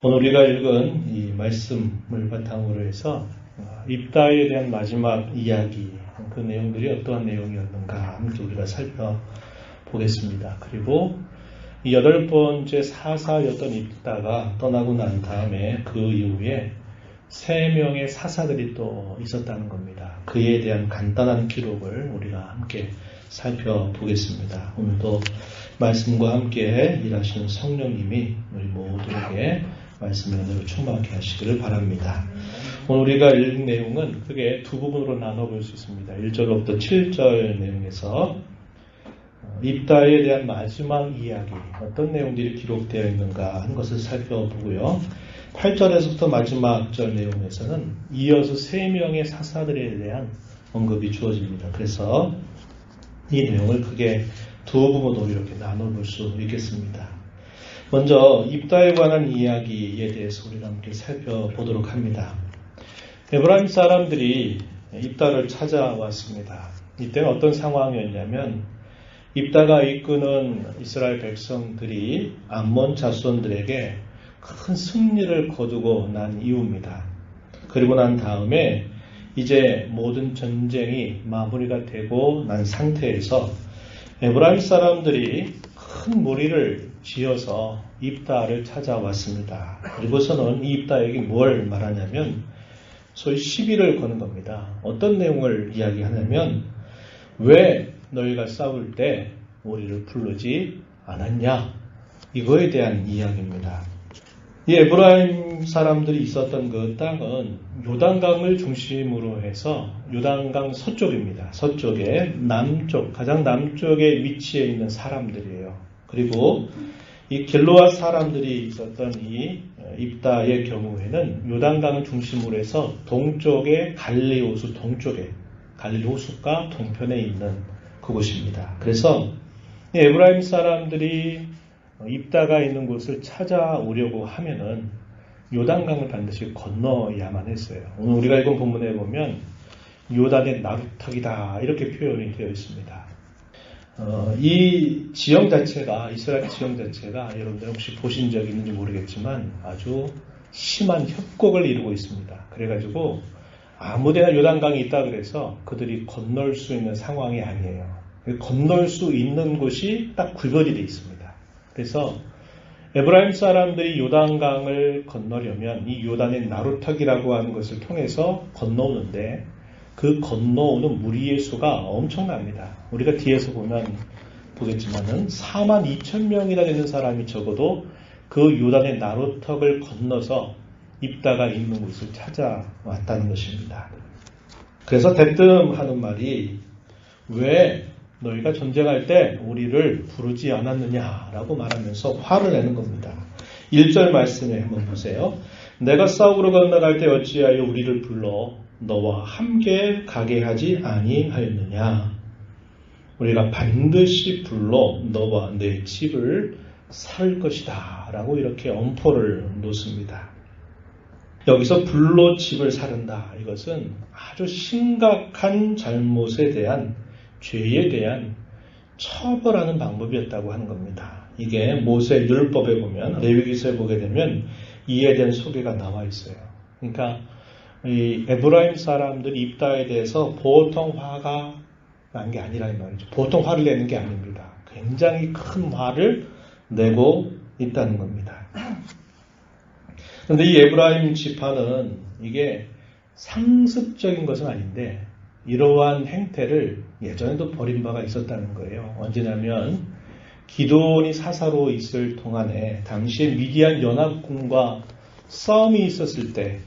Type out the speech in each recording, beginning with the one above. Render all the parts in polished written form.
오늘 우리가 읽은 이 말씀을 바탕으로 해서 입다에 대한 마지막 이야기, 그 내용들이 어떠한 내용이었는가 함께 우리가 살펴보겠습니다. 그리고 이 8번째 사사였던 입다가 떠나고 난 다음에 그 이후에 3명의 사사들이 또 있었다는 겁니다. 그에 대한 간단한 기록을 우리가 함께 살펴보겠습니다. 오늘도 말씀과 함께 일하시는 성령님이 우리 모두에게 말씀의 은혜로 충만하게 하시기를 바랍니다. 오늘 우리가 읽은 내용은 크게 두 부분으로 나눠볼 수 있습니다. 1절부터 7절 내용에서 입다에 대한 마지막 이야기, 어떤 내용들이 기록되어 있는가 하는 것을 살펴보고요. 8절에서부터 마지막 절 내용에서는 이어서 3명의 사사들에 대한 언급이 주어집니다. 그래서 이 내용을 크게 두 부분으로 이렇게 나눠볼 수 있겠습니다. 먼저 입다에 관한 이야기에 대해서 우리가 함께 살펴보도록 합니다. 에브라임 사람들이 입다를 찾아왔습니다. 이때는 어떤 상황이었냐면 입다가 이끄는 이스라엘 백성들이 암몬 자손들에게 큰 승리를 거두고 난 이후입니다. 그리고 난 다음에 이제 모든 전쟁이 마무리가 되고 난 상태에서 에브라임 사람들이 큰 무리를 지어서 입다를 찾아왔습니다. 그리고서는 이 입다에게 뭘 말하냐면 소위 시비를 거는 겁니다. 어떤 내용을 이야기하냐면 왜 너희가 싸울 때 우리를 부르지 않았냐? 이거에 대한 이야기입니다. 이 에브라임 사람들이 있었던 그 땅은 요단강을 중심으로 해서 요단강 서쪽입니다. 서쪽에 남쪽, 가장 남쪽에 위치해 있는 사람들이에요. 그리고 이 길르앗 사람들이 있었던 이 입다의 경우에는 요단강을 중심으로 해서 동쪽에 갈릴리 호수 동쪽에 갈릴리 호수가 동편에 있는 그곳입니다. 그래서 이 에브라임 사람들이 입다가 있는 곳을 찾아오려고 하면은 요단강을 반드시 건너야만 했어요. 오늘 우리가 읽은 본문에 보면 요단의 나루터기다 이렇게 표현이 되어 있습니다. 이 지형 자체가 이스라엘 지형 자체가 여러분들 혹시 보신 적이 있는지 모르겠지만 아주 심한 협곡을 이루고 있습니다. 그래가지고 아무데나 요단강이 있다 그래서 그들이 건널 수 있는 상황이 아니에요. 건널 수 있는 곳이 딱 구별이 되어 있습니다. 그래서 에브라임 사람들이 요단강을 건너려면 이 요단의 나루터기라고 하는 것을 통해서 건너오는데 그 건너오는 무리의 수가 엄청납니다. 우리가 뒤에서 보겠지만은 42,000명이나 되는 사람이 적어도 그 요단의 나루턱을 건너서 입다가 있는 곳을 찾아왔다는 것입니다. 그래서 대뜸 하는 말이 왜 너희가 전쟁할 때 우리를 부르지 않았느냐라고 말하면서 화를 내는 겁니다. 1절 말씀에 한번 보세요. 내가 싸우러 건너갈 때 어찌하여 우리를 불러 너와 함께 가게 하지 아니하였느냐. 우리가 반드시 불러 너와 내 집을 살 것이다 라고 이렇게 엄포를 놓습니다. 여기서 불러 집을 사른다. 이것은 아주 심각한 잘못에 대한 죄에 대한 처벌하는 방법이었다고 하는 겁니다. 이게 모세 율법에 보면 레위기서에 보게 되면 이에 대한 소개가 나와 있어요. 그러니까 이 에브라임 사람들이 입다에 대해서 보통 화가 난 게 아니라 이 말이죠. 보통 화를 내는 게 아닙니다. 굉장히 큰 화를 내고 있다는 겁니다. 그런데 이 에브라임 지파는 이게 상습적인 것은 아닌데 이러한 행태를 예전에도 벌인 바가 있었다는 거예요. 언제냐면 기드온이 사사로 있을 동안에 당시에 미디안 연합군과 싸움이 있었을 때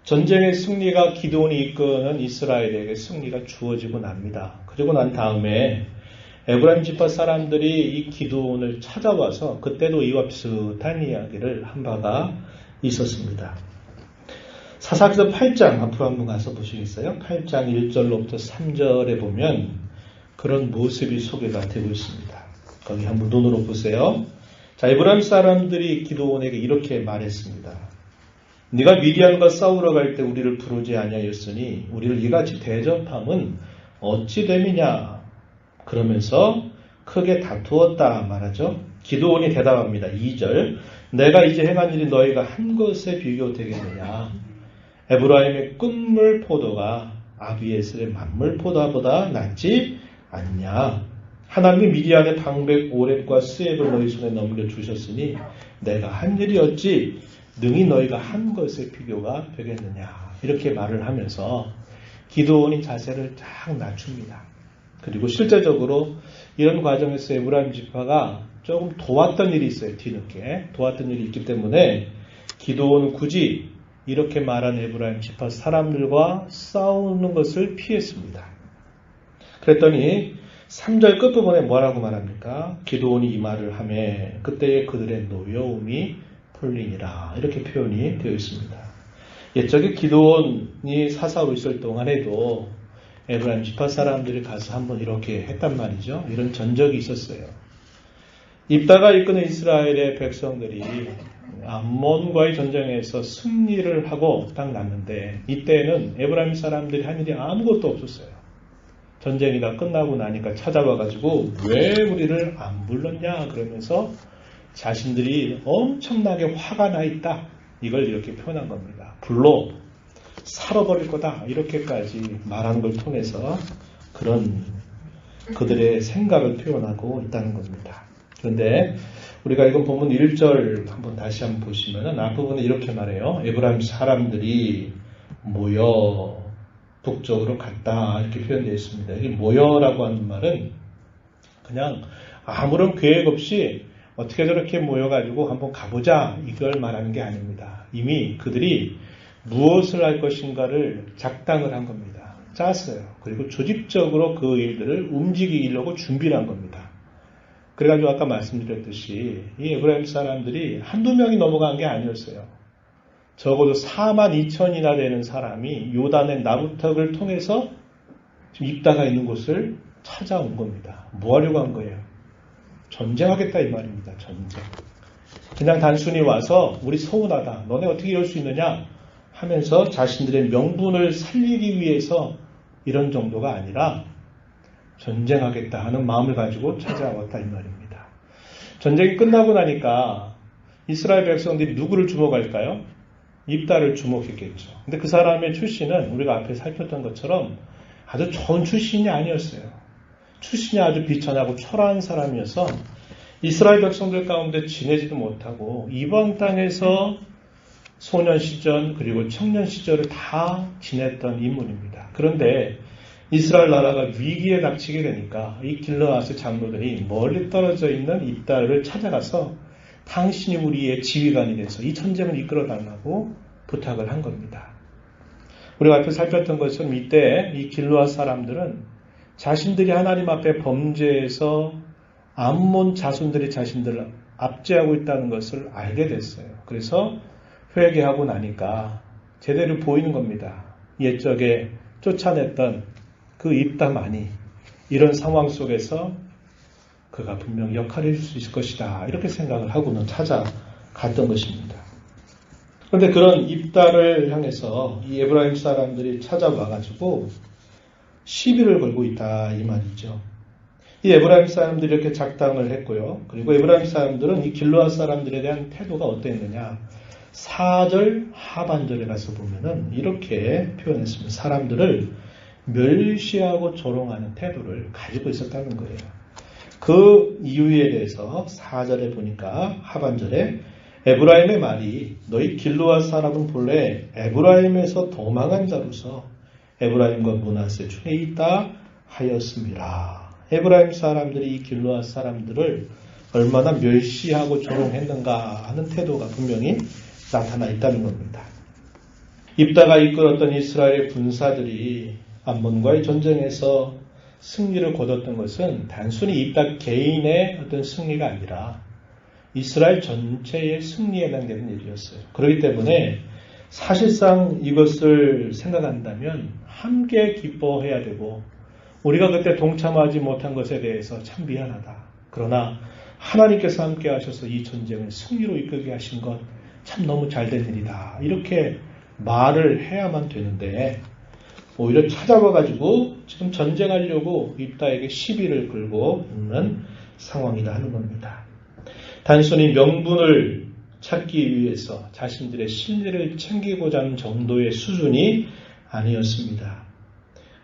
전쟁의 승리가 기드온이 이끄는 이스라엘에게 승리가 주어지고 납니다. 그리고 난 다음에 에브라임 지파 사람들이 이 기드온을 찾아와서 그때도 이와 비슷한 이야기를 한 바가 있었습니다. 사사기서 8장 앞으로 한번 가서 보시겠어요? 8장 1절로부터 3절에 보면 그런 모습이 소개가 되고 있습니다. 거기 한번 눈으로 보세요. 자, 에브라임 사람들이 기드온에게 이렇게 말했습니다. 네가 미디안과 싸우러 갈 때 우리를 부르지 아니하였으니 우리를 이같이 대접함은 어찌 됨이냐. 그러면서 크게 다투었다 말하죠. 기드온이 대답합니다. 2절. 내가 이제 행한 일이 너희가 한 것에 비교되겠느냐. 에브라임의 끝물 포도가 아비에셀의 만물 포도보다 낫지 않냐. 하나님이 미디안의 방백 오렙과 스앱을 너희 손에 넘겨주셨으니 내가 한 일이 어찌 능히 너희가 한 것에 비교가 되겠느냐. 이렇게 말을 하면서 기드온이 자세를 쫙 낮춥니다. 그리고 실제적으로 이런 과정에서 에브라임 지파가 조금 도왔던 일이 있어요. 뒤늦게 도왔던 일이 있기 때문에 기드온은 굳이 이렇게 말한 에브라임 지파 사람들과 싸우는 것을 피했습니다. 그랬더니 3절 끝부분에 뭐라고 말합니까? 기드온이 이 말을 하매 그때에 그들의 노여움이 풀리니라. 이렇게 표현이 되어 있습니다. 옛적에 기드온이 사사로 있을 동안에도 에브라임 지파 사람들이 가서 한번 이렇게 했단 말이죠. 이런 전적이 있었어요. 입다가 이끄는 이스라엘의 백성들이 암몬과의 전쟁에서 승리를 하고 딱 났는데 이때는 에브라임 사람들이 한 일이 아무것도 없었어요. 전쟁이 다 끝나고 나니까 찾아와가지고 왜 우리를 안 불렀냐 그러면서 자신들이 엄청나게 화가 나 있다. 이걸 이렇게 표현한 겁니다. 불로 살아버릴 거다. 이렇게까지 말하는 걸 통해서 그런 그들의 생각을 표현하고 있다는 겁니다. 그런데 우리가 이건 본문 1절 한번 다시 한번 보시면은 앞부분에 이렇게 말해요. 에브라임 사람들이 모여 북쪽으로 갔다. 이렇게 표현되어 있습니다. 이 모여라고 하는 말은 그냥 아무런 계획 없이 어떻게 저렇게 모여가지고 한번 가보자 이걸 말하는 게 아닙니다. 이미 그들이 무엇을 할 것인가를 작당을 한 겁니다. 짰어요. 그리고 조직적으로 그 일들을 움직이려고 준비를 한 겁니다. 그래가지고 아까 말씀드렸듯이 이 에브라임 사람들이 한두 명이 넘어간 게 아니었어요. 적어도 42,000이나 되는 사람이 요단의 나부턱을 통해서 지금 입다가 있는 곳을 찾아온 겁니다. 뭐 하려고 한 거예요? 전쟁하겠다 이 말입니다. 전쟁. 그냥 단순히 와서 우리 서운하다. 너네 어떻게 이럴 수 있느냐 하면서 자신들의 명분을 살리기 위해서 이런 정도가 아니라 전쟁하겠다 하는 마음을 가지고 찾아왔다 이 말입니다. 전쟁이 끝나고 나니까 이스라엘 백성들이 누구를 주목할까요? 입다를 주목했겠죠. 근데 그 사람의 출신은 우리가 앞에 살폈던 것처럼 아주 좋은 출신이 아니었어요. 출신이 아주 비천하고 초라한 사람이어서 이스라엘 백성들 가운데 지내지도 못하고 이방 땅에서 소년 시절 그리고 청년 시절을 다 지냈던 인물입니다. 그런데 이스라엘 나라가 위기에 닥치게 되니까 이 길르앗의 장로들이 멀리 떨어져 있는 입다를 찾아가서 당신이 우리의 지휘관이 돼서 이 전쟁을 이끌어달라고 부탁을 한 겁니다. 우리가 앞에 살폈던 것처럼 이때 이 길르앗 사람들은 자신들이 하나님 앞에 범죄해서 암몬 자손들이 자신들을 압제하고 있다는 것을 알게 됐어요. 그래서 회개하고 나니까 제대로 보이는 겁니다. 옛적에 쫓아냈던 그 입다만이 이런 상황 속에서 그가 분명 역할을 해줄 수 있을 것이다. 이렇게 생각을 하고는 찾아갔던 것입니다. 그런데 그런 입다를 향해서 이 에브라임 사람들이 찾아와가지고 시비를 걸고 있다 이 말이죠. 이 에브라임 사람들이 이렇게 작당을 했고요. 그리고 에브라임 사람들은 이 길르앗 사람들에 대한 태도가 어땠느냐. 4절 하반절에 가서 보면은 이렇게 표현했습니다. 사람들을 멸시하고 조롱하는 태도를 가지고 있었다는 거예요. 그 이유에 대해서 4절에 보니까 하반절에 에브라임의 말이 너희 길르앗 사람은 본래 에브라임에서 도망한 자로서 에브라임과 므낫세 중에 있다 하였습니다. 에브라임 사람들이 이 길르앗 사람들을 얼마나 멸시하고 조롱했는가 하는 태도가 분명히 나타나 있다는 겁니다. 입다가 이끌었던 이스라엘 군사들이 암몬과의 전쟁에서 승리를 거뒀던 것은 단순히 입다 개인의 어떤 승리가 아니라 이스라엘 전체의 승리에 해당되는 일이었어요. 그렇기 때문에 사실상 이것을 생각한다면 함께 기뻐해야 되고 우리가 그때 동참하지 못한 것에 대해서 참 미안하다. 그러나 하나님께서 함께 하셔서 이 전쟁을 승리로 이끌게 하신 것 참 너무 잘된 일이다. 이렇게 말을 해야만 되는데 오히려 찾아와가지고 지금 전쟁하려고 입다에게 시비를 걸고 있는 상황이다 하는 겁니다. 단순히 명분을 찾기 위해서 자신들의 신뢰를 챙기고자 하는 정도의 수준이 아니었습니다.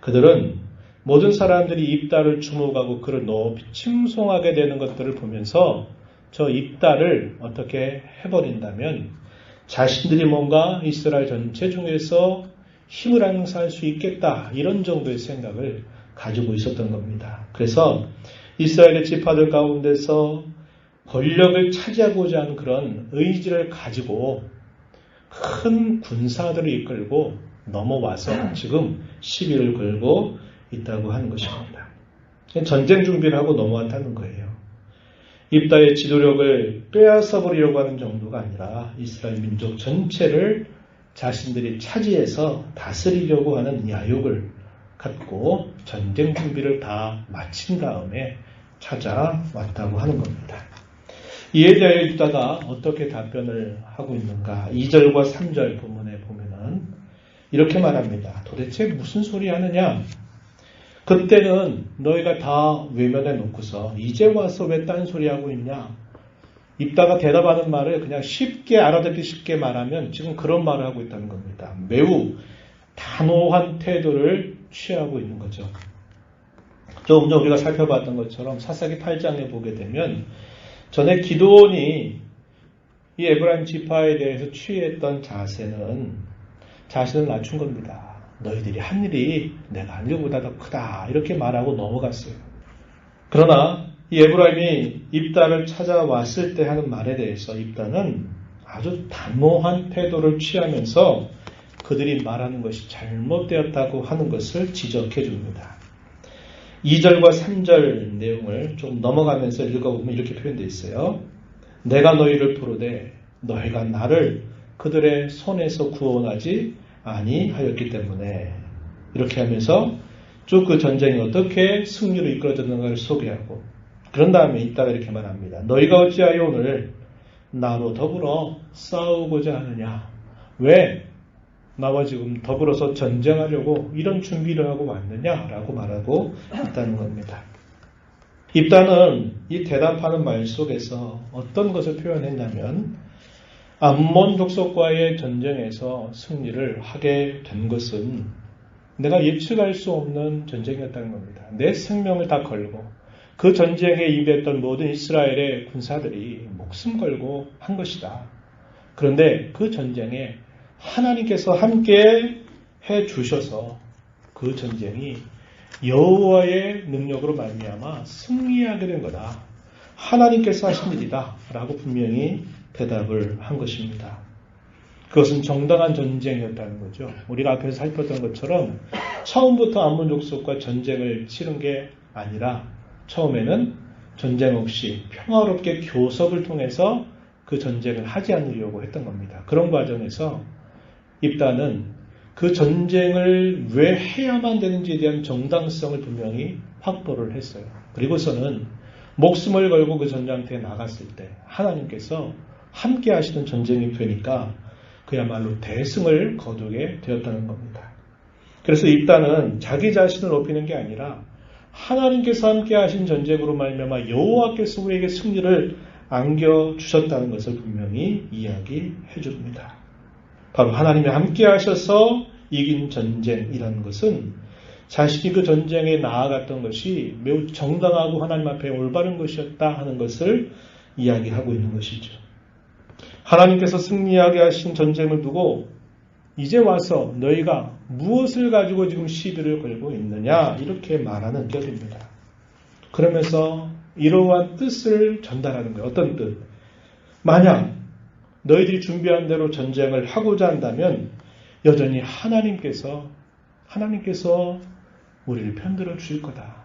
그들은 모든 사람들이 입다를 주목하고 그를 높이 칭송하게 되는 것들을 보면서 저 입다를 어떻게 해버린다면 자신들이 뭔가 이스라엘 전체 중에서 힘을 행사할 수 있겠다, 이런 정도의 생각을 가지고 있었던 겁니다. 그래서 이스라엘의 지파들 가운데서 권력을 차지하고자 하는 그런 의지를 가지고 큰 군사들을 이끌고 넘어와서 지금 시비를 걸고 있다고 하는 것입니다. 전쟁 준비를 하고 넘어왔다는 거예요. 입다의 지도력을 빼앗아 버리려고 하는 정도가 아니라 이스라엘 민족 전체를 자신들이 차지해서 다스리려고 하는 야욕을 갖고 전쟁 준비를 다 마친 다음에 찾아왔다고 하는 겁니다. 이에 대하여 입다가 어떻게 답변을 하고 있는가? 2절과 3절 본문에 보면은 이렇게 말합니다. 도대체 무슨 소리 하느냐? 그때는 너희가 다 외면해 놓고서 이제 와서 왜 딴소리 하고 있냐? 입다가 대답하는 말을 그냥 쉽게 알아듣기 쉽게 말하면 지금 그런 말을 하고 있다는 겁니다. 매우 단호한 태도를 취하고 있는 거죠. 조금 전 우리가 살펴봤던 것처럼 사사기 8장에 보게 되면 전에 기드온이 이 에브라임 지파에 대해서 취했던 자세는 자신을 낮춘 겁니다. 너희들이 한 일이 내가 한 일보다 더 크다, 이렇게 말하고 넘어갔어요. 그러나 이 에브라임이 입다를 찾아왔을 때 하는 말에 대해서 입다는 아주 단호한 태도를 취하면서 그들이 말하는 것이 잘못되었다고 하는 것을 지적해 줍니다. 2절과 3절 내용을 좀 넘어가면서 읽어보면 이렇게 표현되어 있어요. 내가 너희를 부르되 너희가 나를 그들의 손에서 구원하지 아니하였기 때문에, 이렇게 하면서 쭉 그 전쟁이 어떻게 승리로 이끌어졌는가를 소개하고, 그런 다음에 이따가 이렇게 말합니다. 너희가 어찌하여 오늘 나로 더불어 싸우고자 하느냐? 왜 나와 지금 더불어서 전쟁하려고 이런 준비를 하고 왔느냐라고 말하고 있다는 겁니다. 입다는 이 대답하는 말 속에서 어떤 것을 표현했냐면 암몬 족속과의 전쟁에서 승리를 하게 된 것은 내가 예측할 수 없는 전쟁이었다는 겁니다. 내 생명을 다 걸고 그 전쟁에 임했던 모든 이스라엘의 군사들이 목숨 걸고 한 것이다. 그런데 그 전쟁에 하나님께서 함께 해 주셔서 그 전쟁이 여호와의 능력으로 말미암아 승리하게 된 거다. 하나님께서 하신 일이다 라고 분명히 대답을 한 것입니다. 그것은 정당한 전쟁이었다는 거죠. 우리가 앞에서 살폈던 것처럼 처음부터 암몬 족속과 전쟁을 치른 게 아니라 처음에는 전쟁 없이 평화롭게 교섭을 통해서 그 전쟁을 하지 않으려고 했던 겁니다. 그런 과정에서 입다는 그 전쟁을 왜 해야만 되는지에 대한 정당성을 분명히 확보를 했어요. 그리고서는 목숨을 걸고 그 전장터에 나갔을 때 하나님께서 함께 하시는 전쟁이 되니까 그야말로 대승을 거두게 되었다는 겁니다. 그래서 입다는 자기 자신을 높이는 게 아니라 하나님께서 함께 하신 전쟁으로 말미암아 여호와께서 우리에게 승리를 안겨주셨다는 것을 분명히 이야기해 줍니다. 바로 하나님이 함께 하셔서 이긴 전쟁이라는 것은 자신이 그 전쟁에 나아갔던 것이 매우 정당하고 하나님 앞에 올바른 것이었다 하는 것을 이야기하고 있는 것이죠. 하나님께서 승리하게 하신 전쟁을 두고 이제 와서 너희가 무엇을 가지고 지금 시비를 걸고 있느냐, 이렇게 말하는 격입니다. 그러면서 이러한 뜻을 전달하는 거예요. 어떤 뜻? 만약 너희들이 준비한 대로 전쟁을 하고자 한다면 여전히 하나님께서 우리를 편들어 주실 거다.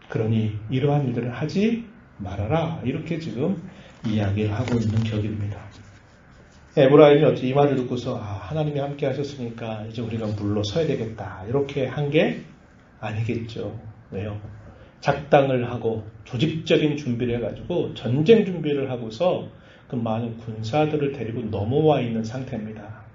그러니 이러한 일들을 하지 말아라. 이렇게 지금 이야기를 하고 있는 격입니다. 에브라임이 어찌 이 말을 듣고서 하나님이 함께 하셨으니까 이제 우리가 물러서야 되겠다. 이렇게 한 게 아니겠죠. 왜요? 작당을 하고 조직적인 준비를 해가지고 전쟁 준비를 하고서 그 많은 군사들을 데리고 넘어와 있는 상태입니다.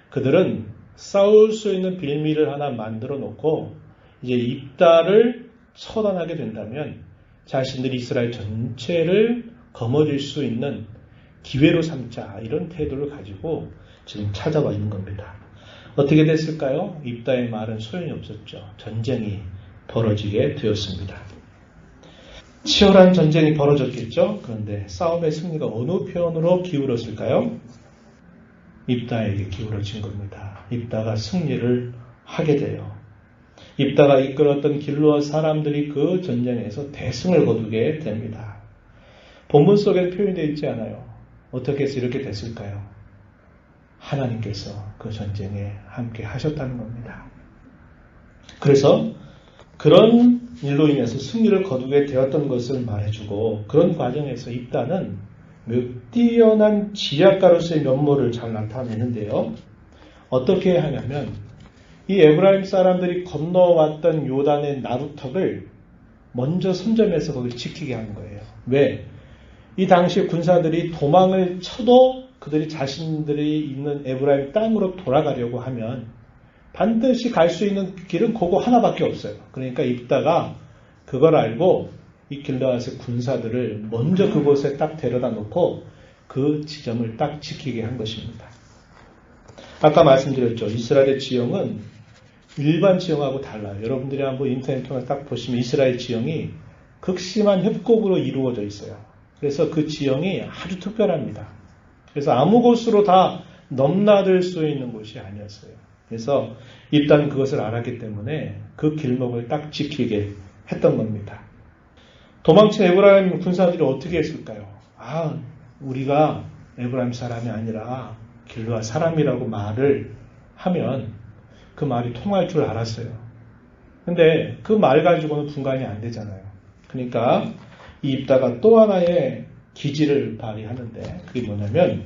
그들은 싸울 수 있는 빌미를 하나 만들어 놓고 이제 입다를 처단하게 된다면 자신들이 이스라엘 전체를 거머쥘 수 있는 기회로 삼자 이런 태도를 가지고 지금 찾아와 있는 겁니다. 어떻게 됐을까요? 입다의 말은 소용이 없었죠. 전쟁이 벌어지게 되었습니다. 치열한 전쟁이 벌어졌겠죠. 그런데 싸움의 승리가 어느 편으로 기울었을까요? 입다에게 기울어진 겁니다. 입다가 승리를 하게 돼요. 입다가 이끌었던 길르앗 사람들이 그 전쟁에서 대승을 거두게 됩니다. 본문 속에 표현되어 있지 않아요. 어떻게 해서 이렇게 됐을까요? 하나님께서 그 전쟁에 함께 하셨다는 겁니다. 그래서 그런 일로 인해서 승리를 거두게 되었던 것을 말해주고 그런 과정에서 입다는 매우 뛰어난 지략가로서의 면모를 잘 나타내는데요. 어떻게 하냐면 이 에브라임 사람들이 건너왔던 요단의 나루턱을 먼저 선점해서 거기를 지키게 하는 거예요. 왜? 이 당시 군사들이 도망을 쳐도 그들이 자신들이 있는 에브라임 땅으로 돌아가려고 하면 반드시 갈 수 있는 길은 그거 하나밖에 없어요. 그러니까 입다가 그걸 알고 이 길르앗의 군사들을 먼저 그곳에 딱 데려다 놓고 그 지점을 딱 지키게 한 것입니다. 아까 말씀드렸죠. 이스라엘의 지형은 일반 지형하고 달라요. 여러분들이 한번 인터넷 통해서 딱 보시면 이스라엘 지형이 극심한 협곡으로 이루어져 있어요. 그래서 그 지형이 아주 특별합니다. 그래서 아무 곳으로 다 넘나들 수 있는 곳이 아니었어요. 그래서 일단 그것을 알았기 때문에 그 길목을 딱 지키게 했던 겁니다. 도망친 에브라임 군사들이 어떻게 했을까요? 우리가 에브라임 사람이 아니라 길르앗 사람이라고 말을 하면 그 말이 통할 줄 알았어요. 근데 그 말 가지고는 분간이 안 되잖아요. 그러니까 이 입다가 또 하나의 기지를 발휘하는데 그게 뭐냐면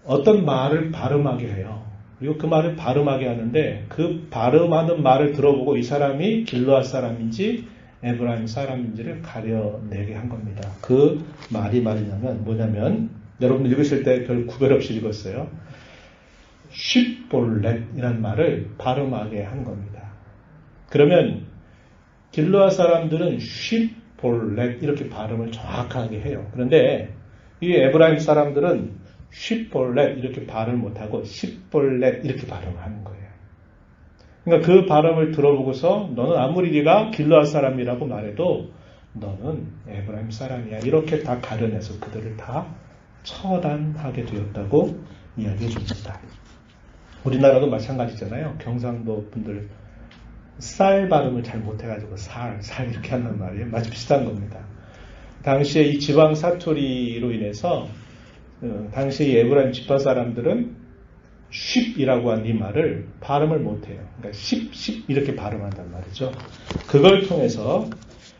어떤 말을 발음하게 해요. 그리고 그 말을 발음하게 하는데 그 발음하는 말을 들어보고 이 사람이 길르앗 사람인지 에브라임 사람인지를 가려내게 한 겁니다. 그 말이 뭐냐면 여러분 읽으실 때 별 구별 없이 읽었어요. 쉽볼렛이라는 말을 발음하게 한 겁니다. 그러면 길르앗 사람들은 쉽볼렛 이렇게 발음을 정확하게 해요. 그런데 이 에브라임 사람들은 쉽볼렛 이렇게 발음을 못하고 십볼렛 이렇게 발음을 하는 거예요. 그러니까 그 발음을 들어보고서 너는 아무리 네가 길르앗 사람이라고 말해도 너는 에브라임 사람이야. 이렇게 다 가려내서 그들을 다 처단하게 되었다고 이야기해 줍니다. 우리나라도 마찬가지잖아요. 경상도 분들 쌀 발음을 잘 못해가지고 살 이렇게 한단 말이에요. 마치 비슷한 겁니다. 당시에 이 지방 사투리로 인해서 당시 에브라임 지파 사람들은 쉽이라고 한 이 말을 발음을 못해요. 그러니까 십 이렇게 발음한단 말이죠. 그걸 통해서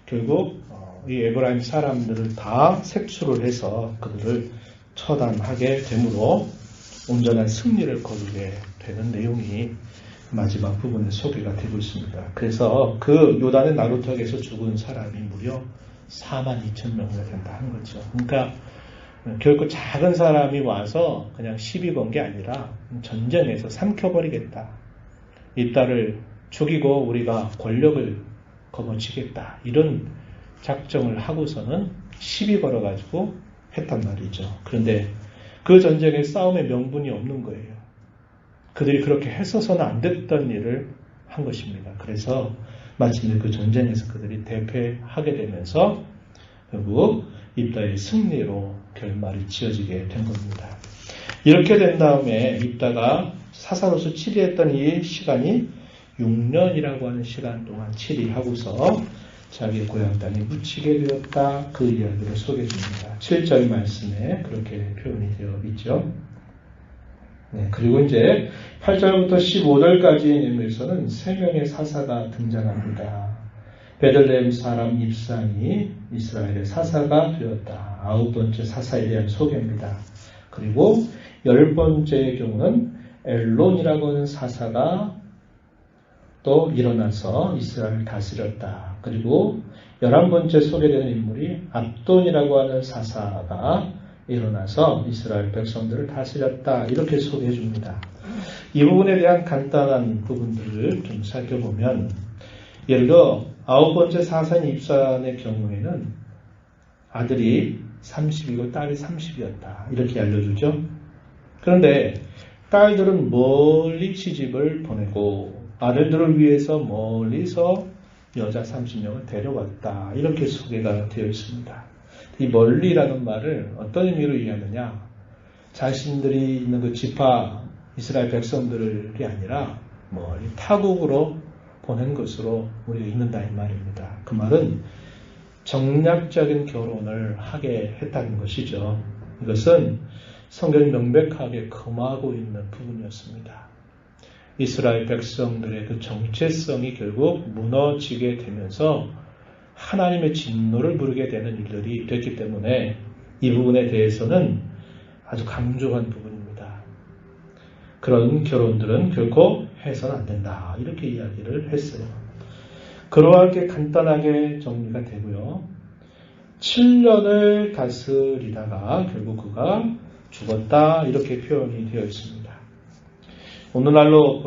결국 이 에브라임 사람들을 다 색출을 해서 그들을 처단하게 되므로 온전한 승리를 거두게 되는 내용이 마지막 부분에 소개가 되고 있습니다. 그래서 그 요단의 나루턱에서 죽은 사람이 무려 42,000명이나 된다 하는 거죠. 그러니까 결코 작은 사람이 와서 그냥 시비 건 게 아니라 전쟁에서 삼켜버리겠다. 이딸을 죽이고 우리가 권력을 거머쥐겠다. 이런 작정을 하고서는 시비 걸어가지고 했단 말이죠. 그런데 그 전쟁에 싸움의 명분이 없는 거예요. 그들이 그렇게 했어서는 안 됐던 일을 한 것입니다. 그래서 마침내 그 전쟁에서 그들이 대패하게 되면서 결국 입다의 승리로 결말이 지어지게 된 겁니다. 이렇게 된 다음에 입다가 사사로서 치리했던 이 시간이 6년이라고 하는 시간 동안 치리하고서 자기 고향 땅에 묻히게 되었다. 그 이야기를 소개해 줍니다. 7절 말씀에 그렇게 표현이 되어 있죠. 네, 그리고 이제 8절부터 15절까지의 내용에서는 3명의 사사가 등장합니다. 베들레헴 사람 입산이 이스라엘의 사사가 되었다. 9번째 사사에 대한 소개입니다. 그리고 10번째의 경우는 엘론이라고 하는 사사가 또 일어나서 이스라엘을 다스렸다. 그리고 11번째 소개되는 인물이 압돈이라고 하는 사사가 일어나서 이스라엘 백성들을 다스렸다. 이렇게 소개해 줍니다. 이 부분에 대한 간단한 부분들을 좀 살펴보면 예를 들어 9번째 사사인 입산의 경우에는 아들이 30이고 딸이 30이었다. 이렇게 알려주죠. 그런데 딸들은 멀리 시집을 보내고 아들들을 위해서 멀리서 여자 30명을 데려왔다. 이렇게 소개가 되어 있습니다. 이 멀리라는 말을 어떤 의미로 이해하느냐? 자신들이 있는 그 지파 이스라엘 백성들이 아니라 멀리 타국으로 보낸 것으로 우리가 읽는다 이 말입니다. 그 말은 정략적인 결혼을 하게 했다는 것이죠. 이것은 성경이 명백하게 금하고 있는 부분이었습니다. 이스라엘 백성들의 그 정체성이 결국 무너지게 되면서 하나님의 진노를 부르게 되는 일들이 됐기 때문에 이 부분에 대해서는 아주 강조한 부분입니다. 그런 결혼들은 결코 해서는 안 된다. 이렇게 이야기를 했어요. 그러하게 간단하게 정리가 되고요. 7년을 다스리다가 결국 그가 죽었다. 이렇게 표현이 되어 있습니다. 오늘날로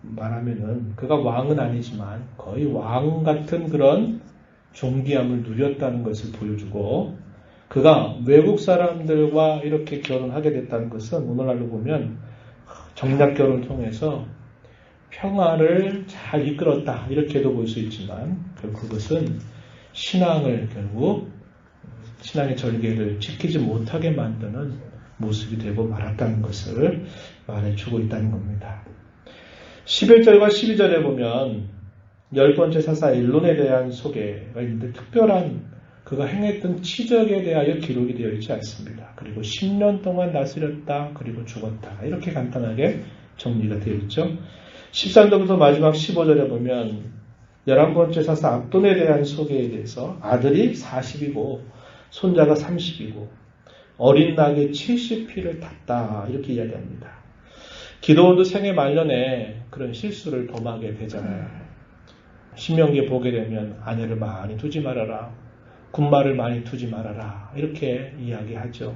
말하면은 그가 왕은 아니지만 거의 왕 같은 그런 존귀함을 누렸다는 것을 보여주고 그가 외국 사람들과 이렇게 결혼하게 됐다는 것은 오늘날로 보면 정략 결혼을 통해서 평화를 잘 이끌었다. 이렇게도 볼 수 있지만 결국 그것은 신앙을 결국 신앙의 절개를 지키지 못하게 만드는 모습이 되고 말았다는 것을 말해주고 있다는 겁니다. 11절과 12절에 보면 10번째 사사 엘론에 대한 소개가 있는데 특별한 그가 행했던 치적에 대하여 기록이 되어 있지 않습니다. 그리고 10년 동안 다스렸다. 그리고 죽었다. 이렇게 간단하게 정리가 되어 있죠. 13절부터 마지막 15절에 보면 11번째 사사 압돈에 대한 소개에 대해서 아들이 40이고 손자가 30이고 어린 낙에 70피를 탔다. 이렇게 이야기합니다. 기드온도 생애 말년에 그런 실수를 범하게 되잖아요. 신명기에 보게 되면 아내를 많이 두지 말아라. 군마를 많이 두지 말아라. 이렇게 이야기하죠.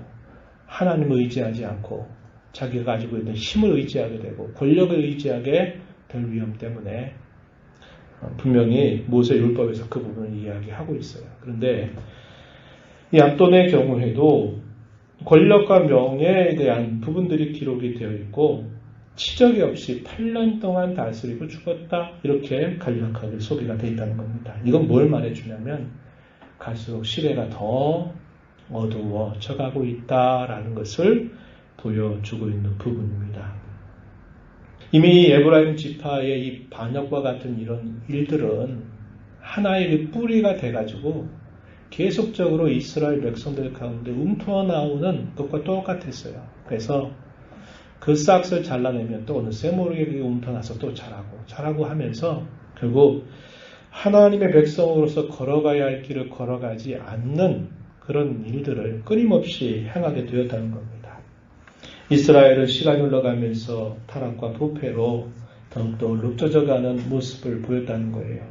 하나님을 의지하지 않고 자기가 가지고 있는 힘을 의지하게 되고 권력을 의지하게 될 위험 때문에 분명히 모세 율법에서 그 부분을 이야기하고 있어요. 그런데 이 압돈의 경우에도 권력과 명예에 대한 부분들이 기록이 되어 있고 치적이 없이 8년 동안 다스리고 죽었다. 이렇게 간략하게 소개가 되어 있다는 겁니다. 이건 뭘 말해주냐면 갈수록 시대가 더 어두워져 가고 있다라는 것을 보여주고 있는 부분입니다. 이미 에브라임 지파의 이 반역과 같은 이런 일들은 하나의 그 뿌리가 돼가지고 계속적으로 이스라엘 백성들 가운데 움트어 나오는 것과 똑같았어요. 그래서 그 싹을 잘라내면 또 어느새 모르게 그게 움터나서 또 자라고 하면서 결국 하나님의 백성으로서 걸어가야 할 길을 걸어가지 않는 그런 일들을 끊임없이 행하게 되었다는 겁니다. 이스라엘은 시간이 흘러가면서 타락과 부패로 더욱더 룩져져가는 모습을 보였다는 거예요.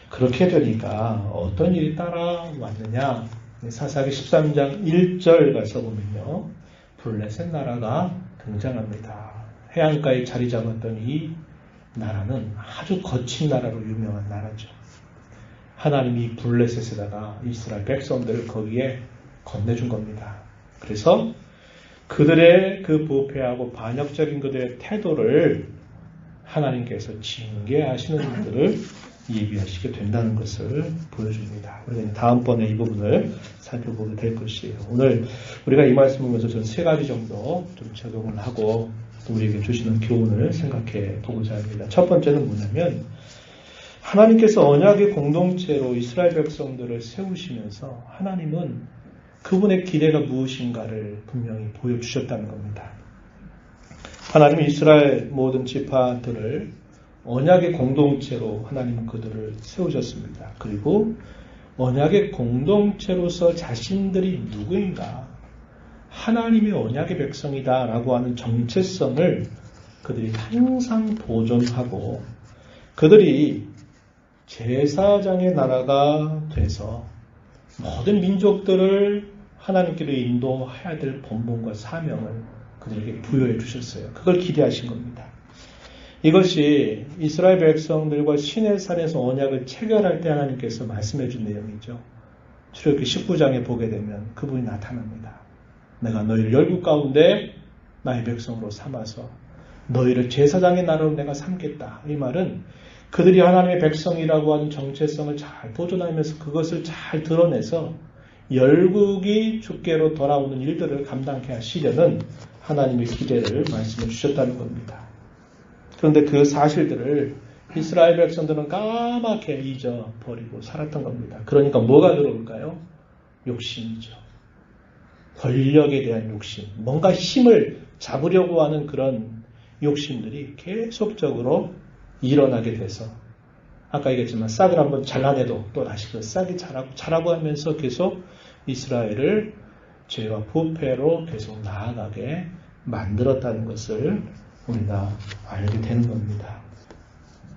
그렇게 되니까 어떤 일이 따라왔느냐? 사사기 13장 1절 가서 보면요. 블레셋 나라가 등장합니다. 해안가에 자리 잡았던 이 나라는 아주 거친 나라로 유명한 나라죠. 하나님이 블레셋에다가 이스라엘 백성들을 거기에 건네준 겁니다. 그래서 그들의 그 부패하고 반역적인 그들의 태도를 하나님께서 징계하시는 분들을 예비하시게 된다는 것을 보여줍니다. 우리가 다음번에 이 부분을 살펴보게 될 것이에요. 오늘 우리가 이 말씀을 보면서 저는 세 가지 정도 좀 적용을 하고 우리에게 주시는 교훈을 생각해 보고자 합니다. 첫 번째는 뭐냐면 하나님께서 언약의 공동체로 이스라엘 백성들을 세우시면서 하나님은 그분의 기대가 무엇인가를 분명히 보여주셨다는 겁니다. 하나님은 이스라엘 모든 지파들을 언약의 공동체로 하나님은 그들을 세우셨습니다. 그리고 언약의 공동체로서 자신들이 누구인가? 하나님의 언약의 백성이다라고 하는 정체성을 그들이 항상 보존하고 그들이 제사장의 나라가 돼서 모든 민족들을 하나님께로 인도해야 될 본분과 사명을 그들에게 부여해 주셨어요. 그걸 기대하신 겁니다. 이것이 이스라엘 백성들과 시내산에서 언약을 체결할 때 하나님께서 말씀해 준 내용이죠. 출애굽기 19장에 보게 되면 그분이 나타납니다. 내가 너희를 열국 가운데 나의 백성으로 삼아서 너희를 제사장의 나라로 내가 삼겠다. 이 말은 그들이 하나님의 백성이라고 하는 정체성을 잘 보존하면서 그것을 잘 드러내서 열국이 주께로 돌아오는 일들을 감당케 하시려는 하나님의 기대를 말씀해 주셨다는 겁니다. 그런데 그 사실들을 이스라엘 백성들은 까맣게 잊어버리고 살았던 겁니다. 그러니까 뭐가 들어올까요? 욕심이죠. 권력에 대한 욕심, 뭔가 힘을 잡으려고 하는 그런 욕심들이 계속적으로 일어나게 돼서 아까 얘기했지만 싹을 한번 잘라내도 또 다시 그 싹이 자라고 하면서 계속 이스라엘을 죄와 부패로 계속 나아가게 만들었다는 것을 우리가 알게 되는 겁니다.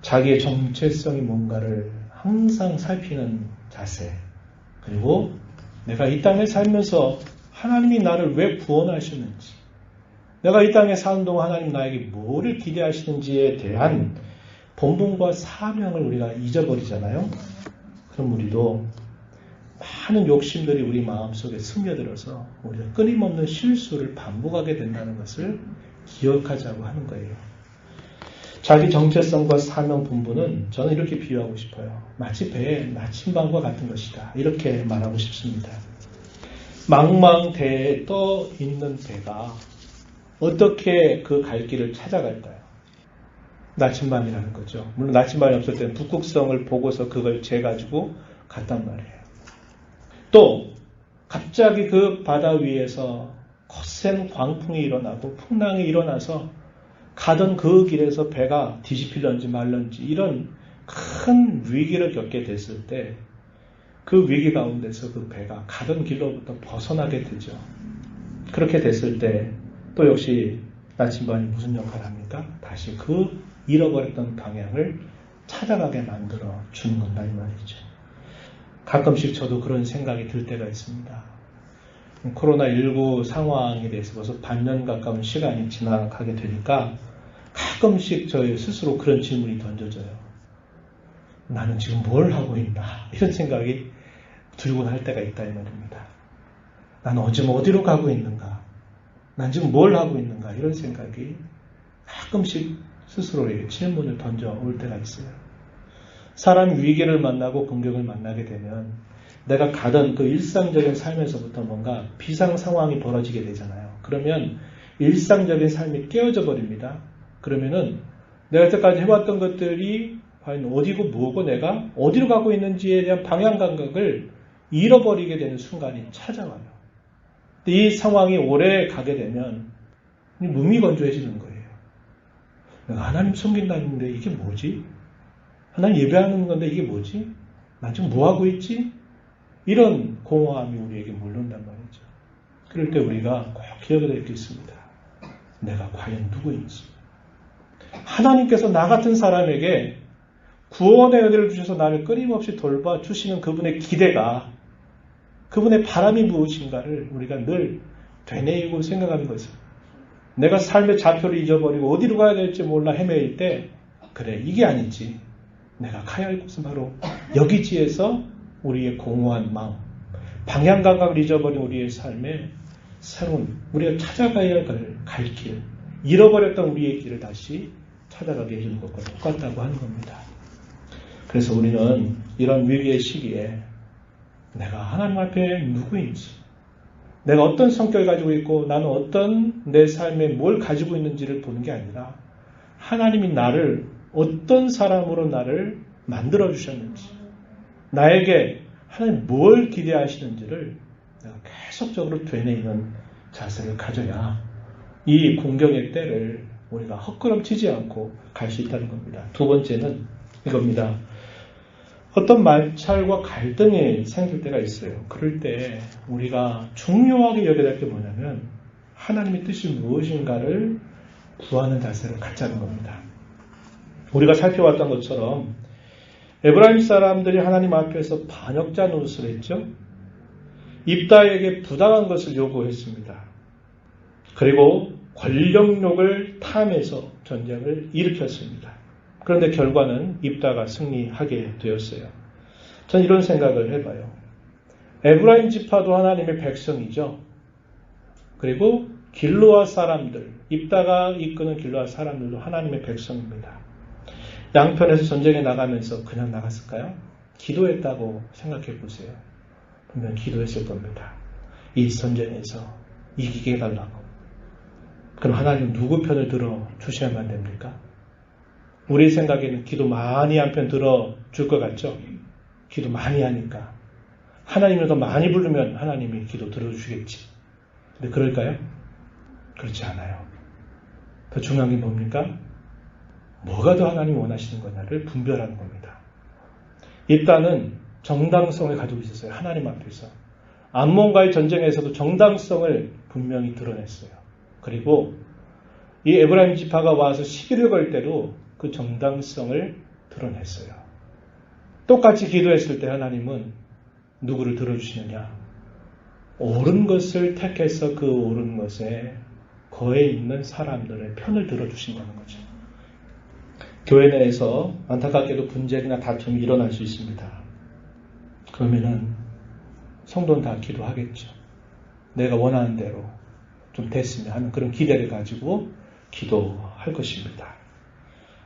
자기의 정체성이 뭔가를 항상 살피는 자세, 그리고 내가 이 땅에 살면서 하나님이 나를 왜 구원하시는지, 내가 이 땅에 사는 동안 하나님 나에게 뭐를 기대하시는지에 대한 본분과 사명을 우리가 잊어버리잖아요. 그럼 우리도 많은 욕심들이 우리 마음속에 스며들어서 우리가 끊임없는 실수를 반복하게 된다는 것을 기억하자고 하는 거예요. 자기 정체성과 사명 본분은 저는 이렇게 비유하고 싶어요. 마치 배의 나침반과 같은 것이다. 이렇게 말하고 싶습니다. 망망대해에 떠 있는 배가 어떻게 그 갈 길을 찾아갈까요? 나침반이라는 거죠. 물론 나침반이 없을 때는 북극성을 보고서 그걸 재가지고 갔단 말이에요. 또 갑자기 그 바다 위에서 거센 광풍이 일어나고 풍랑이 일어나서 가던 그 길에서 배가 뒤집힐런지 말런지 이런 큰 위기를 겪게 됐을 때 그 위기 가운데서 그 배가 가던 길로부터 벗어나게 되죠. 그렇게 됐을 때 또 역시 나침반이 무슨 역할을 합니까? 다시 그 잃어버렸던 방향을 찾아가게 만들어 주는 건다 이 말이죠. 가끔씩 저도 그런 생각이 들 때가 있습니다. 코로나19 상황에 대해서 벌써 반년 가까운 시간이 지나가게 되니까 가끔씩 저희 스스로 그런 질문이 던져져요. 나는 지금 뭘 하고 있나? 이런 생각이 들곤 할 때가 있다 이 말입니다. 나는 지금 어디로 가고 있는가? 난 지금 뭘 하고 있는가? 이런 생각이 가끔씩 스스로에게 질문을 던져올 때가 있어요. 사람이 위기를 만나고 공격을 만나게 되면 내가 가던 그 일상적인 삶에서부터 뭔가 비상 상황이 벌어지게 되잖아요. 그러면 일상적인 삶이 깨어져 버립니다. 그러면은 내가 여태까지 해왔던 것들이 과연 어디고 뭐고 내가 어디로 가고 있는지에 대한 방향 감각을 잃어버리게 되는 순간이 찾아와요. 이 상황이 오래 가게 되면 무미건조해지는 거예요. 내가 하나님 섬긴다는데 이게 뭐지? 하나님 예배하는 건데 이게 뭐지? 난 지금 뭐하고 있지? 이런 공허함이 우리에게 몰려온단 말이죠. 그럴 때 우리가 꼭 기억해야 될 게 있습니다. 내가 과연 누구인지. 하나님께서 나 같은 사람에게 구원의 은혜를 주셔서 나를 끊임없이 돌봐주시는 그분의 기대가, 그분의 바람이 무엇인가를 우리가 늘 되뇌이고 생각하는 것을. 내가 삶의 좌표를 잊어버리고 어디로 가야 될지 몰라 헤매일 때 그래 이게 아니지. 내가 가야 할 곳은 바로 여기지에서 우리의 공허한 마음, 방향 감각을 잊어버린 우리의 삶에 새로운 우리가 찾아가야 갈 길, 잃어버렸던 우리의 길을 다시 찾아가게 해주는 것과 똑같다고 하는 겁니다. 그래서 우리는 이런 위기의 시기에 내가 하나님 앞에 누구인지, 내가 어떤 성격을 가지고 있고 나는 어떤 내 삶에 뭘 가지고 있는지를 보는 게 아니라 하나님이 나를 어떤 사람으로 나를 만들어 주셨는지, 나에게 하나님 뭘 기대하시는지를 내가 계속적으로 되뇌이는 자세를 가져야 이 공경의 때를 우리가 헛걸음치지 않고 갈 수 있다는 겁니다. 두 번째는 이겁니다. 어떤 마찰과 갈등이 생길 때가 있어요. 그럴 때 우리가 중요하게 여겨야 될 게 뭐냐면 하나님의 뜻이 무엇인가를 구하는 자세를 갖자는 겁니다. 우리가 살펴왔던 것처럼 에브라임 사람들이 하나님 앞에서 반역자 노릇을 했죠. 입다에게 부당한 것을 요구했습니다. 그리고 권력욕을 탐해서 전쟁을 일으켰습니다. 그런데 결과는 입다가 승리하게 되었어요. 전 이런 생각을 해봐요. 에브라임 지파도 하나님의 백성이죠. 그리고 길르앗 사람들, 입다가 이끄는 길르앗 사람들도 하나님의 백성입니다. 양편에서 전쟁에 나가면서 그냥 나갔을까요? 기도했다고 생각해 보세요. 분명 기도했을 겁니다. 이 전쟁에서 이기게 해달라고. 그럼 하나님 누구 편을 들어 주셔야만 됩니까? 우리 생각에는 기도 많이 한 편 들어 줄 것 같죠? 기도 많이 하니까. 하나님을 더 많이 부르면 하나님이 기도 들어주시겠지. 근데 그럴까요? 그렇지 않아요. 더 중요한 게 뭡니까? 뭐가 더 하나님이 원하시는 거냐를 분별하는 겁니다. 입다는 정당성을 가지고 있었어요. 하나님 앞에서. 암몬과의 전쟁에서도 정당성을 분명히 드러냈어요. 그리고 이 에브라임 지파가 와서 시기를 걸 때도 그 정당성을 드러냈어요. 똑같이 기도했을 때 하나님은 누구를 들어주시느냐? 옳은 것을 택해서 그 옳은 것에 거에 있는 사람들의 편을 들어주신다는 거죠. 교회 내에서 안타깝게도 분쟁이나 다툼이 일어날 수 있습니다. 그러면은 성도는 다 기도하겠죠. 내가 원하는 대로 좀 됐으면 하는 그런 기대를 가지고 기도할 것입니다.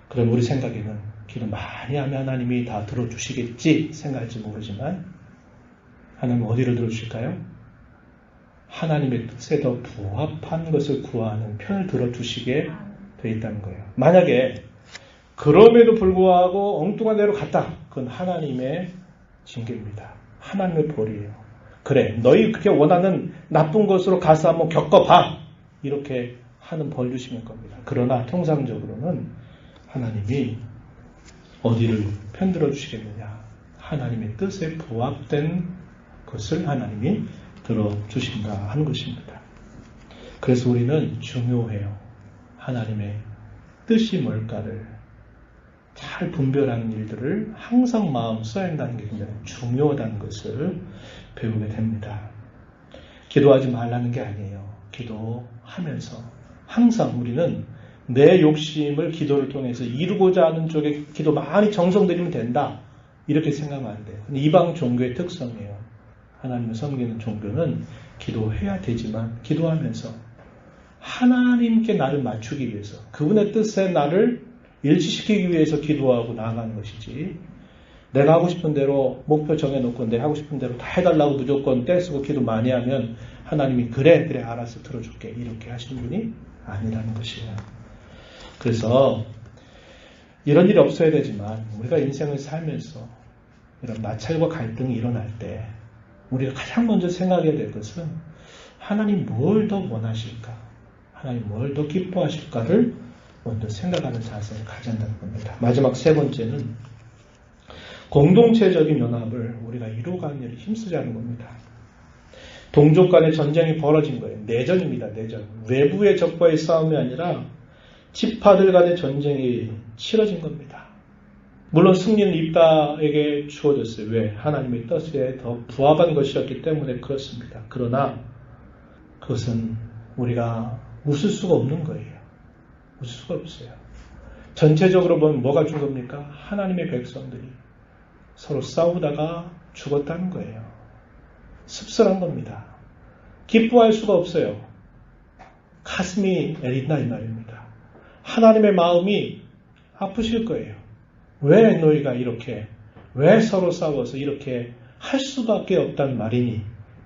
그럼 우리 생각에는 기도 많이 하면 하나님이 다 들어주시겠지 생각할지 모르지만 하나님은 어디를 들어주실까요? 하나님의 뜻에 더 부합한 것을 구하는 편을 들어주시게 되어 있다는 거예요. 만약에 그럼에도 불구하고 엉뚱한 데로 갔다. 그건 하나님의 징계입니다. 하나님의 벌이에요. 그래, 너희 그렇게 원하는 나쁜 것으로 가서 한번 겪어봐. 이렇게 하는 벌 주시는 겁니다. 그러나 통상적으로는 하나님이 어디를 편들어 주시겠느냐. 하나님의 뜻에 부합된 것을 하나님이 들어주신다 하는 것입니다. 그래서 우리는 중요해요. 하나님의 뜻이 뭘까를 잘 분별하는 일들을 항상 마음 써야 한다는 게 굉장히 중요하다는 것을 배우게 됩니다. 기도하지 말라는 게 아니에요. 기도하면서 항상 우리는 내 욕심을 기도를 통해서 이루고자 하는 쪽에 기도 많이 정성 들이면 된다. 이렇게 생각하면 안 돼요. 이방 종교의 특성이에요. 하나님을 섬기는 종교는 기도해야 되지만 기도하면서 하나님께 나를 맞추기 위해서 그분의 뜻에 나를 일치시키기 위해서 기도하고 나아가는 것이지 내가 하고 싶은 대로 목표 정해놓고 내가 하고 싶은 대로 다 해달라고 무조건 떼쓰고 기도 많이 하면 하나님이 그래 알아서 들어줄게 이렇게 하시는 분이 아니라는 것이에요. 그래서 이런 일이 없어야 되지만 우리가 인생을 살면서 이런 마찰과 갈등이 일어날 때 우리가 가장 먼저 생각해야 될 것은 하나님 뭘 더 원하실까? 하나님 뭘 더 기뻐하실까를 먼저 생각하는 자세를 가져야 한다는 겁니다. 마지막 세 번째는 공동체적인 연합을 우리가 이루어가는 일을 힘쓰자는 겁니다. 동족 간의 전쟁이 벌어진 거예요. 내전입니다. 내전. 외부의 적과의 싸움이 아니라 지파들 간의 전쟁이 치러진 겁니다. 물론 승리는 입다에게 주어졌어요. 왜? 하나님의 뜻에 더 부합한 것이었기 때문에 그렇습니다. 그러나 그것은 우리가 웃을 수가 없는 거예요. 웃을 수가 없어요. 전체적으로 보면 뭐가 준 겁니까? 하나님의 백성들이 서로 싸우다가 죽었다는 거예요. 씁쓸한 겁니다. 기뻐할 수가 없어요. 가슴이 애린다 이 말입니다. 하나님의 마음이 아프실 거예요. 왜 너희가 이렇게 왜 서로 싸워서 이렇게 할 수밖에 없단 말이니?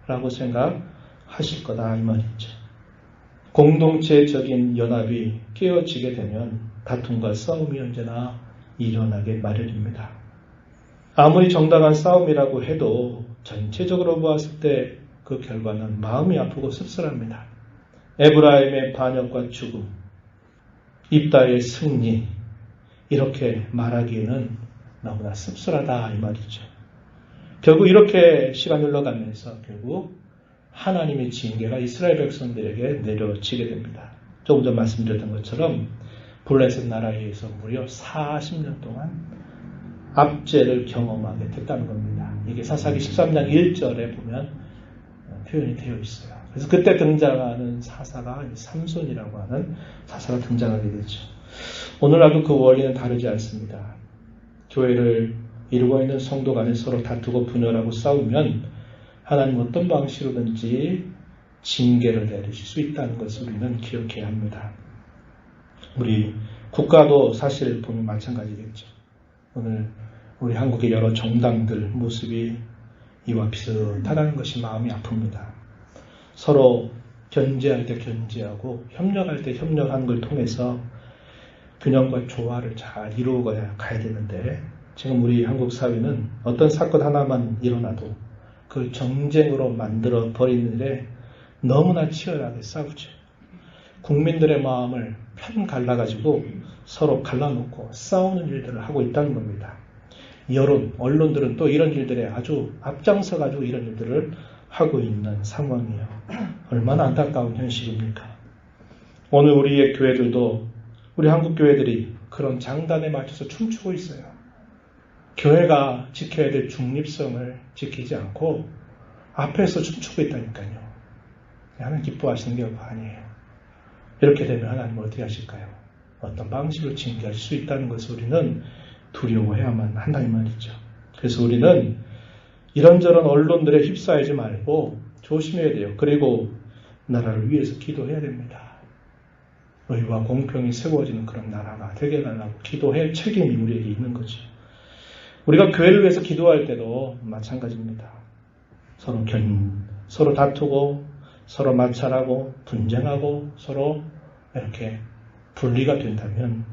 라고 생각하실 거다 이 말이죠. 공동체적인 연합이 깨어지게 되면 다툼과 싸움이 언제나 일어나게 마련입니다. 아무리 정당한 싸움이라고 해도 전체적으로 보았을 때 그 결과는 마음이 아프고 씁쓸합니다. 에브라임의 반역과 죽음, 입다의 승리 이렇게 말하기에는 너무나 씁쓸하다 이 말이죠. 결국 이렇게 시간이 흘러가면서 결국 하나님의 징계가 이스라엘 백성들에게 내려지게 됩니다. 조금 전 말씀드렸던 것처럼 블레셋 나라에 의해서 무려 40년 동안 압제를 경험하게 됐다는 겁니다. 이게 사사기 13장 1절에 보면 표현이 되어 있어요. 그래서 그때 등장하는 사사가 삼손이라고 하는 사사가 등장하게 되죠. 오늘날도 그 원리는 다르지 않습니다. 교회를 이루고 있는 성도 간에 서로 다투고 분열하고 싸우면 하나님 어떤 방식으로든지 징계를 내리실 수 있다는 것을 우리는 기억해야 합니다. 우리 국가도 사실 보면 마찬가지겠죠. 오늘 우리 한국의 여러 정당들 모습이 이와 비슷하다는 것이 마음이 아픕니다. 서로 견제할 때 견제하고 협력할 때 협력하는 걸 통해서 균형과 조화를 잘 이루어가야 가야 되는데 지금 우리 한국 사회는 어떤 사건 하나만 일어나도 그 정쟁으로 만들어 버리는 일에 너무나 치열하게 싸우죠. 국민들의 마음을 편 갈라가지고 서로 갈라놓고 싸우는 일들을 하고 있다는 겁니다. 여론, 언론들은 또 이런 일들에 아주 앞장서가지고 이런 일들을 하고 있는 상황이에요. 얼마나 안타까운 현실입니까? 오늘 우리의 교회들도 우리 한국 교회들이 그런 장단에 맞춰서 춤추고 있어요. 교회가 지켜야 될 중립성을 지키지 않고 앞에서 춤추고 있다니까요. 하나님 기뻐하시는 게 아니에요. 이렇게 되면 하나님은 어떻게 하실까요? 어떤 방식으로 징계할 수 있다는 것을 우리는 두려워해야만 한다는 말이죠. 그래서 우리는 이런저런 언론들에 휩싸이지 말고 조심해야 돼요. 그리고 나라를 위해서 기도해야 됩니다. 의와 공평이 세워지는 그런 나라가 되게 해달라고 기도할 책임이 우리에게 있는 거죠. 우리가 교회를 위해서 기도할 때도 마찬가지입니다. 서로 다투고 서로 마찰하고 분쟁하고 서로 이렇게 분리가 된다면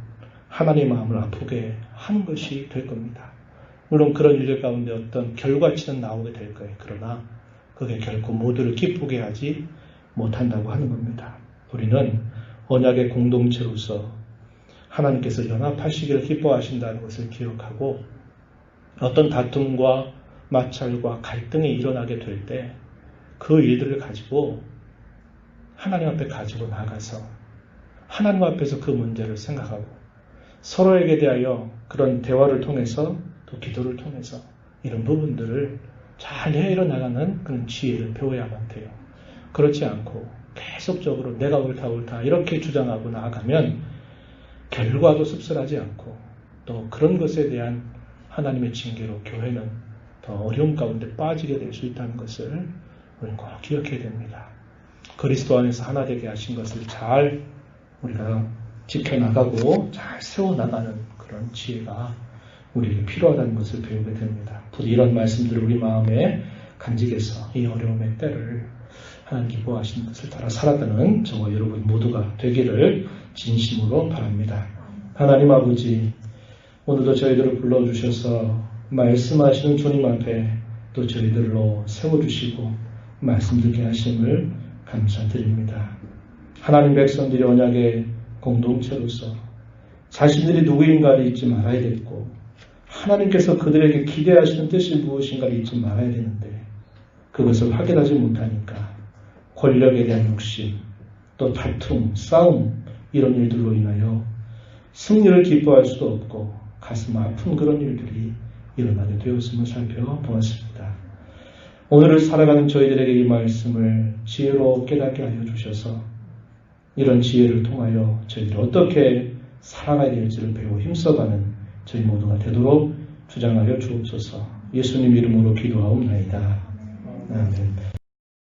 하나님의 마음을 아프게 하는 것이 될 겁니다. 물론 그런 일들 가운데 어떤 결과치는 나오게 될 거예요. 그러나 그게 결코 모두를 기쁘게 하지 못한다고 하는 겁니다. 우리는 언약의 공동체로서 하나님께서 연합하시기를 기뻐하신다는 것을 기억하고 어떤 다툼과 마찰과 갈등이 일어나게 될 때 그 일들을 가지고 하나님 앞에 가지고 나가서 하나님 앞에서 그 문제를 생각하고 서로에게 대하여 그런 대화를 통해서 또 기도를 통해서 이런 부분들을 잘 헤아려 나가는 그런 지혜를 배워야만 돼요. 그렇지 않고 계속적으로 내가 옳다 이렇게 주장하고 나아가면 결과도 씁쓸하지 않고 또 그런 것에 대한 하나님의 징계로 교회는 더 어려움 가운데 빠지게 될 수 있다는 것을 우리는 꼭 기억해야 됩니다. 그리스도 안에서 하나 되게 하신 것을 잘 우리가 지켜나가고 잘 세워나가는 그런 지혜가 우리에게 필요하다는 것을 배우게 됩니다. 부디 이런 말씀들을 우리 마음에 간직해서 이 어려움의 때를 하나님 기뻐하시는 것을 따라 살아가는 저와 여러분 모두가 되기를 진심으로 바랍니다. 하나님 아버지, 오늘도 저희들을 불러주셔서 말씀하시는 주님 앞에 또 저희들로 세워주시고 말씀 듣게 하심을 감사드립니다. 하나님 백성들이 언약의 공동체로서 자신들이 누구인가를 잊지 말아야겠고 하나님께서 그들에게 기대하시는 뜻이 무엇인가를 잊지 말아야 되는데 그것을 확인하지 못하니까 권력에 대한 욕심, 또 다툼, 싸움 이런 일들로 인하여 승리를 기뻐할 수도 없고 가슴 아픈 그런 일들이 일어나게 되었음을 살펴보았습니다. 오늘을 살아가는 저희들에게 이 말씀을 지혜로 깨닫게 하여 주셔서 이런 지혜를 통하여 저희들이 어떻게 살아가야 될지를 배워 힘써가는 저희 모두가 되도록 주장하여 주옵소서. 예수님 이름으로 기도하옵나이다. 아멘.